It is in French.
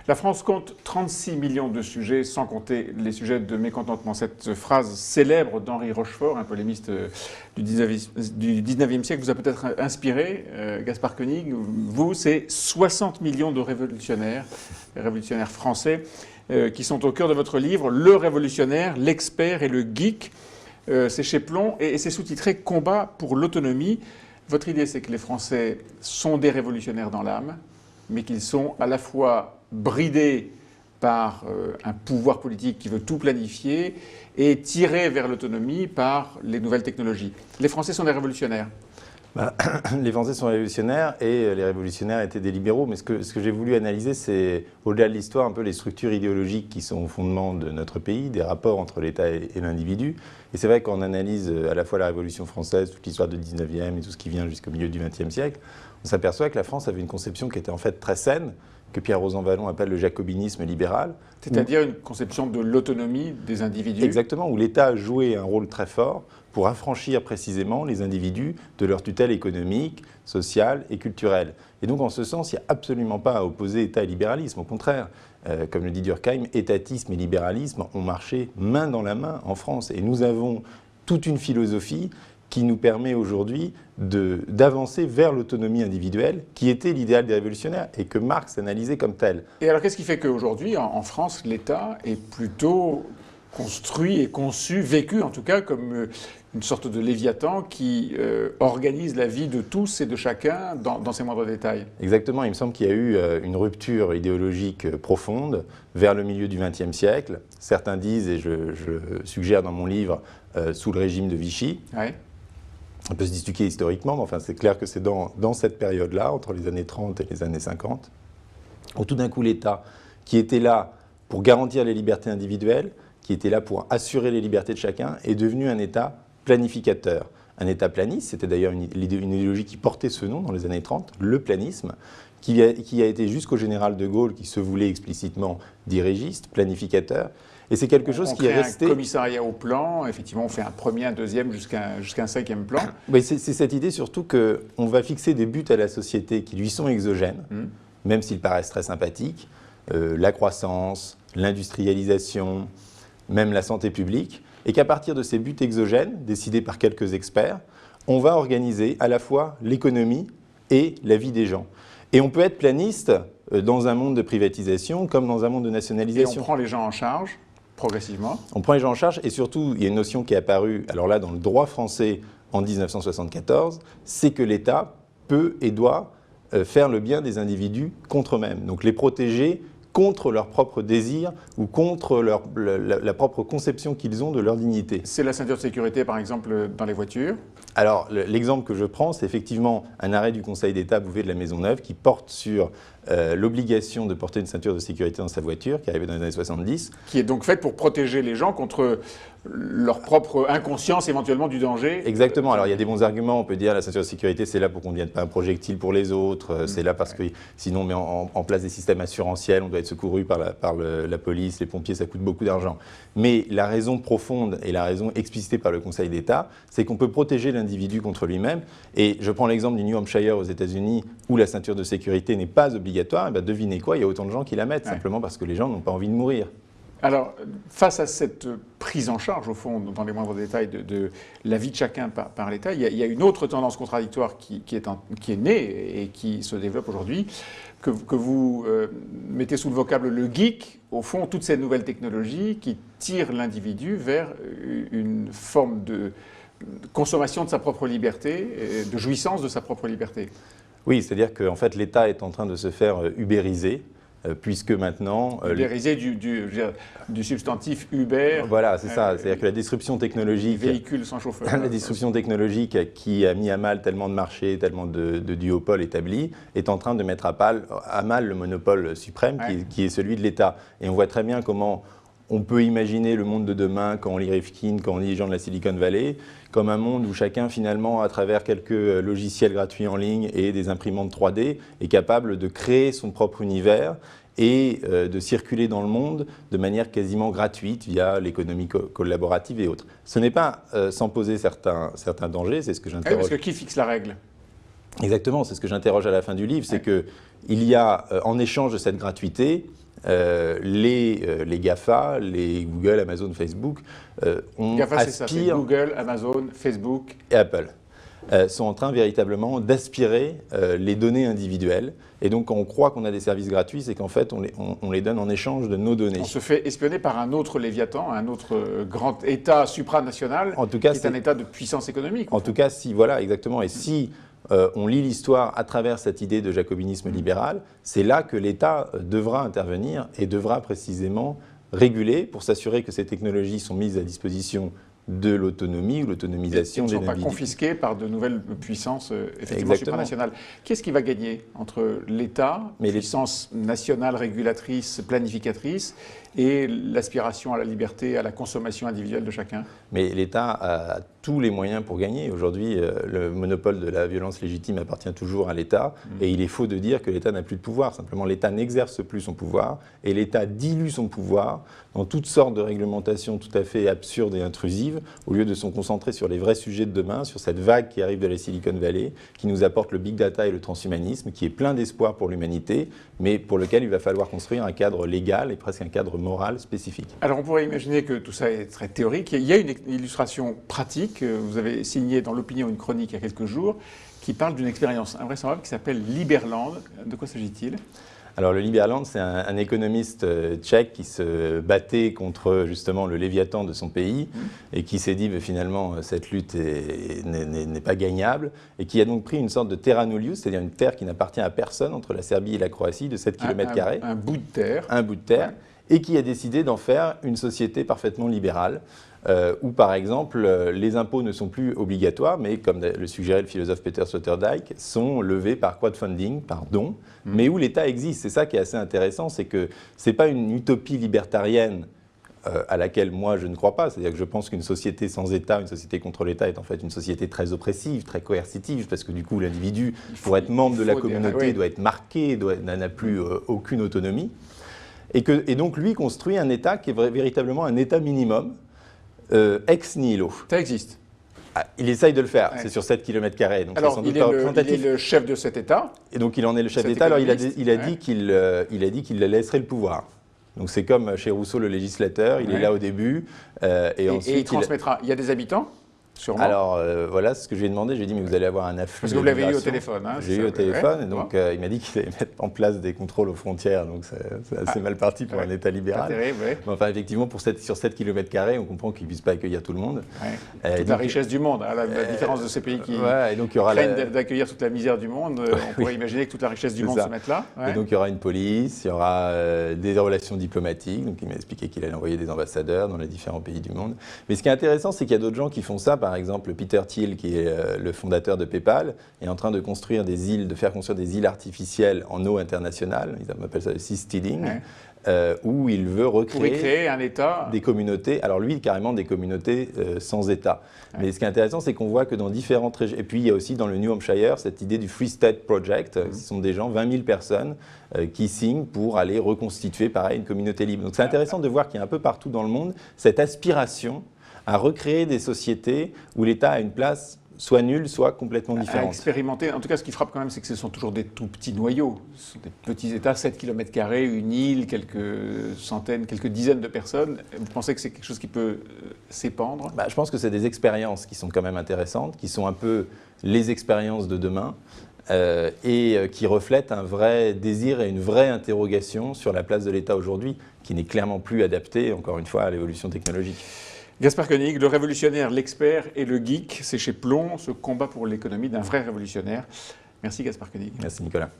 La France compte 36 millions de sujets, sans compter les sujets de mécontentement. Cette phrase célèbre d'Henri Rochefort, un polémiste du 19e siècle, vous a peut-être inspiré, Gaspard Koenig. Vous, c'est 60 millions de révolutionnaires français, qui sont au cœur de votre livre, Le révolutionnaire, l'expert et le geek. C'est chez Plomb et c'est sous-titré « Combat pour l'autonomie ». Votre idée, c'est que les Français sont des révolutionnaires dans l'âme, mais qu'ils sont à la fois bridés par un pouvoir politique qui veut tout planifier et tirés vers l'autonomie par les nouvelles technologies. Les Français sont des révolutionnaires. Les Français sont révolutionnaires et les révolutionnaires étaient des libéraux. Mais ce que j'ai voulu analyser, c'est au-delà de l'histoire, un peu les structures idéologiques qui sont au fondement de notre pays, des rapports entre l'État et l'individu. Et c'est vrai qu'on analyse à la fois la Révolution française, toute l'histoire du 19e et tout ce qui vient jusqu'au milieu du 20e siècle, on s'aperçoit que la France avait une conception qui était en fait très saine, que Pierre Rosanvallon appelle le jacobinisme libéral. C'est-à-dire une conception de l'autonomie des individus. Exactement, où l'État a joué un rôle très fort pour affranchir précisément les individus de leur tutelle économique, sociale et culturelle. Et donc en ce sens, il n'y a absolument pas à opposer État et libéralisme. Au contraire, comme le dit Durkheim, étatisme et libéralisme ont marché main dans la main en France. Et nous avons toute une philosophie qui nous permet aujourd'hui d'avancer vers l'autonomie individuelle, qui était l'idéal des révolutionnaires et que Marx analysait comme tel. Et alors qu'est-ce qui fait qu'aujourd'hui, en France, l'État est plutôt construit et conçu, vécu en tout cas, comme une sorte de léviathan qui organise la vie de tous et de chacun dans ses moindres détails? Exactement, il me semble qu'il y a eu une rupture idéologique profonde vers le milieu du XXe siècle. Certains disent, et je suggère dans mon livre, sous le régime de Vichy. Ouais. On peut se discuter historiquement, mais enfin, c'est clair que c'est dans cette période-là, entre les années 30 et les années 50, où tout d'un coup l'État, qui était là pour garantir les libertés individuelles, qui était là pour assurer les libertés de chacun, est devenu un État planificateur. Un État planiste, c'était d'ailleurs une idéologie qui portait ce nom dans les années 30, le planisme, qui a été jusqu'au général de Gaulle, qui se voulait explicitement dirigiste, planificateur. Et c'est quelque chose qui est resté. On crée un commissariat au plan, effectivement, on fait un premier, un deuxième, jusqu'à un cinquième plan. Oui, c'est cette idée surtout qu'on va fixer des buts à la société qui lui sont exogènes, même s'ils paraissent très sympathiques, la croissance, l'industrialisation, même la santé publique, et qu'à partir de ces buts exogènes, décidés par quelques experts, on va organiser à la fois l'économie et la vie des gens. Et on peut être planiste dans un monde de privatisation comme dans un monde de nationalisation. Et on prend les gens en charge progressivement. On prend les gens en charge et surtout, il y a une notion qui est apparue, alors là, dans le droit français en 1974, c'est que l'État peut et doit faire le bien des individus contre eux-mêmes. Donc les protéger contre leurs propres désirs ou contre la propre conception qu'ils ont de leur dignité. C'est la ceinture de sécurité, par exemple, dans les voitures. Alors, l'exemple que je prends, c'est effectivement un arrêt du Conseil d'État Bouvet de la Maisonneuve qui porte sur l'obligation de porter une ceinture de sécurité dans sa voiture, qui est arrivée dans les années 70. Qui est donc faite pour protéger les gens contre leur propre inconscience, éventuellement, du danger. Exactement. Alors, il y a des bons arguments. On peut dire la ceinture de sécurité, c'est là pour qu'on ne devienne pas un projectile pour les autres. C'est là parce que sinon, on met en place des systèmes assurantiels. On doit être secouru par la police, les pompiers, ça coûte beaucoup d'argent. Mais la raison profonde et la raison explicitée par le Conseil d'État, c'est qu'on peut protéger l'individu contre lui-même. Et je prends l'exemple du New Hampshire aux États-Unis où la ceinture de sécurité n'est pas obligatoire. Et bien, devinez quoi, il y a autant de gens qui la mettent, simplement parce que les gens n'ont pas envie de mourir. Alors, face à cette prise en charge, au fond, dans les moindres détails de la vie de chacun par l'État, il y a une autre tendance contradictoire qui est née et qui se développe aujourd'hui, que vous mettez sous le vocable le geek, au fond, toutes ces nouvelles technologies qui tirent l'individu vers une forme de consommation de sa propre liberté, de jouissance de sa propre liberté. Oui, c'est-à-dire qu'en fait, l'État est en train de se faire ubériser, puisque maintenant... Ubérisé du substantif Uber. Voilà, c'est ça. C'est-à-dire que la disruption technologique... Véhicule sans chauffeur. La disruption technologique qui a mis à mal tellement de marchés, tellement de duopoles établis, est en train de mettre à mal le monopole suprême qui est celui de l'État. Et on voit très bien comment on peut imaginer le monde de demain, quand on lit Rifkin, quand on lit les gens de la Silicon Valley, comme un monde où chacun, finalement, à travers quelques logiciels gratuits en ligne et des imprimantes 3D, est capable de créer son propre univers et de circuler dans le monde de manière quasiment gratuite via l'économie collaborative et autres. Ce n'est pas sans poser certains dangers, c'est ce que j'interroge. Parce que qui fixe la règle ? Exactement, c'est ce que j'interroge à la fin du livre, c'est qu'il y a, en échange de cette gratuité, les GAFA, les Google, Amazon, Facebook, GAFA, c'est ça, c'est Google, Amazon, Facebook et Apple. Sont en train véritablement d'aspirer les données individuelles. Et donc, quand on croit qu'on a des services gratuits, c'est qu'en fait, on les donne en échange de nos données. On se fait espionner par un autre Léviathan, un autre grand État supranational, en tout cas, qui est un État de puissance économique. En tout cas, si, voilà, exactement. Et si on lit l'histoire à travers cette idée de jacobinisme libéral, c'est là que l'État devra intervenir et devra précisément réguler pour s'assurer que ces technologies sont mises à disposition de l'autonomie ou l'autonomisation des individus. Ils ne sont pas confisqués par de nouvelles puissances effectivement supranationales. Qu'est-ce qui va gagner entre l'État, puissance nationale régulatrice, planificatrice, et l'aspiration à la liberté, à la consommation individuelle de chacun? Mais l'État a tous les moyens pour gagner. Aujourd'hui, le monopole de la violence légitime appartient toujours à l'État. Et il est faux de dire que l'État n'a plus de pouvoir. Simplement, l'État n'exerce plus son pouvoir et l'État dilue son pouvoir dans toutes sortes de réglementations tout à fait absurdes et intrusives, au lieu de se concentrer sur les vrais sujets de demain, sur cette vague qui arrive de la Silicon Valley, qui nous apporte le big data et le transhumanisme, qui est plein d'espoir pour l'humanité, mais pour lequel il va falloir construire un cadre légal et presque un cadre moral spécifique. Alors on pourrait imaginer que tout ça est très théorique. Il y a une illustration pratique. Vous avez signé dans l'Opinion une chronique il y a quelques jours qui parle d'une expérience invraisemblable qui s'appelle Liberland. De quoi s'agit-il ? Alors le Liberland, c'est un économiste tchèque qui se battait contre justement le Léviathan de son pays et qui s'est dit finalement cette lutte n'est pas gagnable et qui a donc pris une sorte de terra nullius, c'est-à-dire une terre qui n'appartient à personne entre la Serbie et la Croatie de 7 km². Un bout de terre. Un bout de terre. Ouais. Et qui a décidé d'en faire une société parfaitement libérale, où par exemple les impôts ne sont plus obligatoires, mais comme le suggérait le philosophe Peter Sloterdijk, sont levés par crowdfunding, par dons, mais où l'État existe. C'est ça qui est assez intéressant, c'est que ce n'est pas une utopie libertarienne à laquelle moi je ne crois pas. C'est-à-dire que je pense qu'une société sans État, une société contre l'État est en fait une société très oppressive, très coercitive, parce que du coup l'individu, pour être membre de la communauté, doit être marqué, n'a plus aucune autonomie. Et donc, lui construit un État qui est véritablement un État minimum, ex nihilo. Ça existe. Ah, il essaye de le faire, c'est sur 7 km². Donc alors, il est le chef de cet État. Et donc, il en est le chef d'État. Alors, il a dit qu'il laisserait le pouvoir. Donc, c'est comme chez Rousseau, le législateur, il est là au début. Et ensuite, il transmettra. Il y a des habitants ? Sûrement. Alors voilà ce que je lui ai demandé, je lui ai dit mais vous allez avoir un afflux. Parce que vous l'avez eu au téléphone. Hein, j'ai eu au téléphone et donc il m'a dit qu'il allait mettre en place des contrôles aux frontières, donc c'est assez mal parti pour un État libéral. Terrible, mais enfin effectivement sur 7 km², on comprend qu'il ne puisse pas accueillir tout le monde. Toute la richesse du monde, hein, la différence de ces pays qui craignent d'accueillir toute la misère du monde, on pourrait imaginer que toute la richesse du monde se mette là. Et donc il y aura une police, il y aura des relations diplomatiques, donc il m'a expliqué qu'il allait envoyer des ambassadeurs dans les différents pays du monde. Mais ce qui est intéressant, c'est qu'il y a d'autres gens qui font ça. Par exemple, Peter Thiel, qui est le fondateur de PayPal, est en train de construire des îles, de faire construire des îles artificielles en eau internationale. Ils appellent ça le seasteading, où il veut recréer un État. Des communautés. Alors lui, carrément des communautés sans État. Mais ce qui est intéressant, c'est qu'on voit que dans différentes régions. Et puis il y a aussi dans le New Hampshire cette idée du Free State Project. Ce sont des gens, 20 000 personnes, qui signent pour aller reconstituer, pareil, une communauté libre. Donc c'est intéressant de voir qu'il y a un peu partout dans le monde cette aspiration à recréer des sociétés où l'État a une place soit nulle, soit complètement différente. À expérimenter. En tout cas, ce qui frappe quand même, c'est que ce sont toujours des tout petits noyaux. Ce sont des petits États, 7 km², une île, quelques centaines, quelques dizaines de personnes. Vous pensez que c'est quelque chose qui peut s'épandre ? Je pense que c'est des expériences qui sont quand même intéressantes, qui sont un peu les expériences de demain. Et qui reflètent un vrai désir et une vraie interrogation sur la place de l'État aujourd'hui, qui n'est clairement plus adaptée, encore une fois, à l'évolution technologique. Gaspard Koenig, le révolutionnaire, l'expert et le geek, c'est chez Plomb, ce combat pour l'économie d'un vrai révolutionnaire. Merci Gaspard Koenig. Merci Nicolas.